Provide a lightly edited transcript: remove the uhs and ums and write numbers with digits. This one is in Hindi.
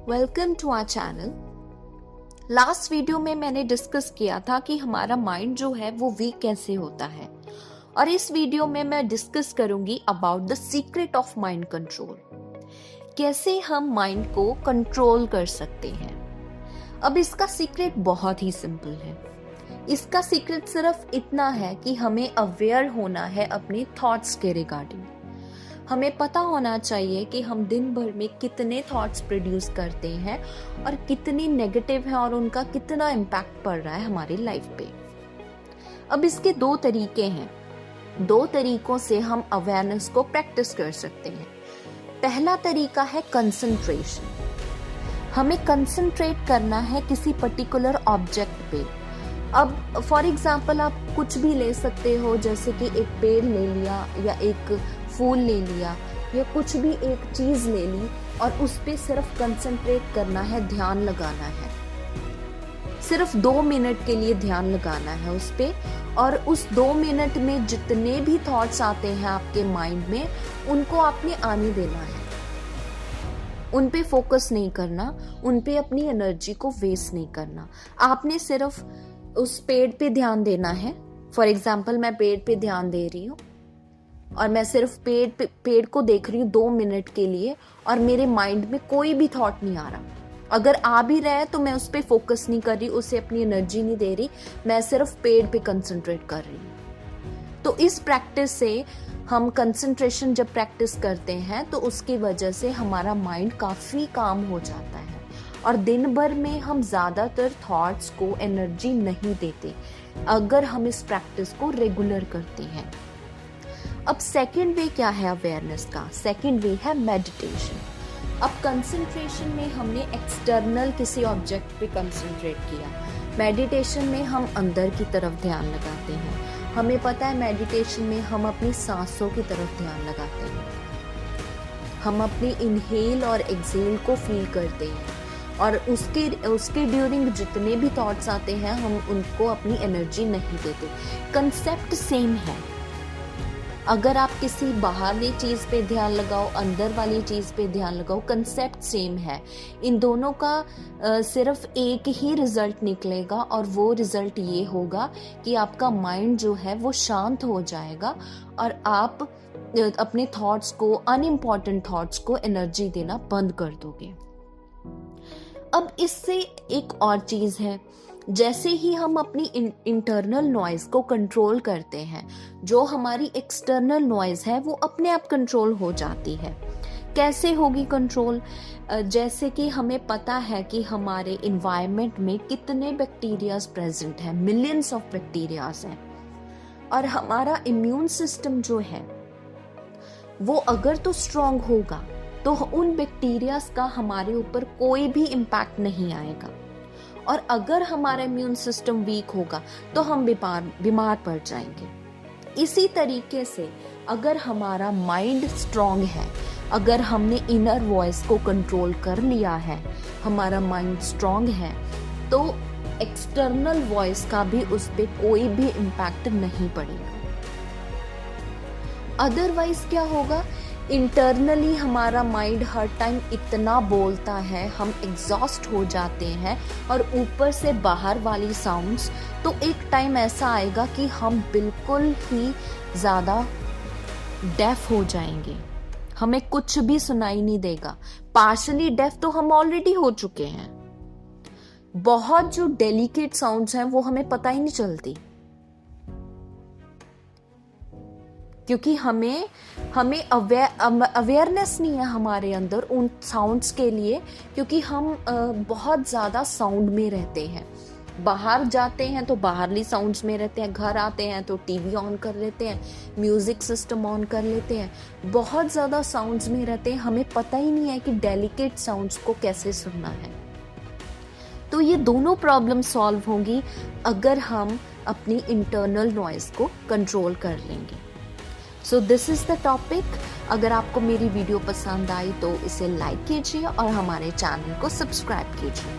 Welcome to our channel. Last video में मैंने डिस्कस किया था कि हमारा माइंड जो है वो वीक कैसे होता है, और इस वीडियो में मैं डिस्कस करूंगी about the secret of mind control. कैसे हम माइंड को कंट्रोल कर सकते हैं। अब इसका सीक्रेट बहुत ही सिंपल है। इसका सीक्रेट सिर्फ इतना है कि हमें अवेयर होना है अपने थॉट्स के रिगार्डिंग। हमें पता होना चाहिए कि हम दिन भर में कितने थॉट्स प्रोड्यूस करते हैं और कितनी नेगेटिव है और उनका कितना इम्पैक्ट पड़ रहा है हमारी लाइफ पे। अब इसके दो तरीके हैं। दो तरीकों से हम अवेयरनेस को प्रैक्टिस कर सकते हैं। पहला तरीका है कंसंट्रेशन। हमें कंसंट्रेट करना है किसी पर्टिकुलर ऑब्जेक्ट पे। अब फॉर एग्जाम्पल आप कुछ भी ले सकते हो, जैसे कि एक पेड़ ले लिया या एक फूल ले लिया या कुछ भी एक चीज ले ली और उस पे सिर्फ कंसंट्रेट करना है, ध्यान लगाना है। सिर्फ 2 मिनट के लिए ध्यान लगाना है उस पे, और उस 2 मिनट में जितने भी थॉट्स आते हैं आपके माइंड में उनको आपने आने देना है। उन पे फोकस नहीं करना, उन पे अपनी एनर्जी को वेस्ट नहीं करना। आपने सिर्फ उस पेड़ पे ध्यान देना है। फॉर एग्जाम्पल मैं पेड़ पे ध्यान दे रही हूँ और मैं सिर्फ पेड़ को देख रही हूँ 2 मिनट के लिए, और मेरे माइंड में कोई भी थॉट नहीं आ रहा। अगर आ भी रहा है तो मैं उस पर फोकस नहीं कर रही, उसे अपनी एनर्जी नहीं दे रही, मैं सिर्फ पेड़ पे कंसंट्रेट कर रही हूँ। तो इस प्रैक्टिस से हम कंसंट्रेशन जब प्रैक्टिस करते हैं तो उसकी वजह से हमारा माइंड काफी काम हो जाता है और दिन भर में हम ज्यादातर थॉट्स को एनर्जी नहीं देते अगर हम इस प्रैक्टिस को रेगुलर करते हैं। अब सेकंड वे क्या है अवेयरनेस का? सेकंड वे है मेडिटेशन। अब कंसंट्रेशन में हमने एक्सटर्नल किसी ऑब्जेक्ट पे कंसंट्रेट किया। मेडिटेशन में हम अंदर की तरफ ध्यान लगाते हैं। हमें पता है मेडिटेशन में हम अपनी सांसों की तरफ ध्यान लगाते हैं। हम अपनी इनहेल और एक्सहेल को फील करते हैं और उसके ड्यूरिंग जितने भी थॉट्स आते हैं हम उनको अपनी एनर्जी नहीं देते। कंसेप्ट सेम है। अगर आप किसी बाहरली चीज पे ध्यान लगाओ, अंदर वाली चीज पे ध्यान लगाओ, कंसेप्ट सेम है। इन दोनों का सिर्फ एक ही रिजल्ट निकलेगा और वो रिजल्ट ये होगा कि आपका माइंड जो है वो शांत हो जाएगा और आप अपने थॉट्स को, अनइम्पॉर्टेंट थॉट्स को एनर्जी देना बंद कर दोगे। अब इससे एक और चीज है, जैसे ही हम अपनी इंटरनल नॉइज को कंट्रोल करते हैं, जो हमारी एक्सटर्नल नॉइज है वो अपने आप कंट्रोल हो जाती है। कैसे होगी कंट्रोल? जैसे कि हमें पता है कि हमारे इन्वायरमेंट में कितने बैक्टीरियाज प्रेजेंट हैं, मिलियंस ऑफ बैक्टीरियाज हैं, और हमारा इम्यून सिस्टम जो है वो अगर तो स्ट्रांग होगा तो उन बैक्टीरियाज का हमारे ऊपर कोई भी इम्पैक्ट नहीं आएगा, और अगर हमारा इम्यून सिस्टम वीक होगा तो हम बीमार पड़ जाएंगे। इसी तरीके से अगर हमारा माइंड स्ट्रांग है, अगर हमने इनर वॉइस को कंट्रोल कर लिया है, हमारा माइंड स्ट्रांग है, तो एक्सटर्नल वॉइस का भी उस पर कोई भी इम्पैक्ट नहीं पड़ेगा। अदरवाइज क्या होगा? इंटरनली हमारा माइंड हर टाइम इतना बोलता है, हम एग्जॉस्ट हो जाते हैं, और ऊपर से बाहर वाली साउंड्स, तो एक टाइम ऐसा आएगा कि हम बिल्कुल ही ज़्यादा डेफ हो जाएंगे। हमें कुछ भी सुनाई नहीं देगा। पार्शली डेफ तो हम ऑलरेडी हो चुके हैं। बहुत जो डेलिकेट साउंड्स हैं वो हमें पता ही नहीं चलती, क्योंकि हमें अवेयरनेस नहीं है हमारे अंदर उन साउंड्स के लिए, क्योंकि हम बहुत ज़्यादा साउंड में रहते हैं। बाहर जाते हैं तो बाहरली साउंड्स में रहते हैं, घर आते हैं तो टीवी ऑन कर लेते हैं, म्यूजिक सिस्टम ऑन कर लेते हैं, बहुत ज़्यादा साउंड्स में रहते हैं। हमें पता ही नहीं है कि डेलिकेट साउंड्स को कैसे सुनना है। तो ये दोनों प्रॉब्लम सॉल्व होंगी अगर हम अपनी इंटरनल नॉइज को कंट्रोल कर लेंगे। So this is the topic. अगर आपको मेरी वीडियो पसंद आई तो इसे लाइक कीजिए और हमारे चैनल को सब्सक्राइब कीजिए।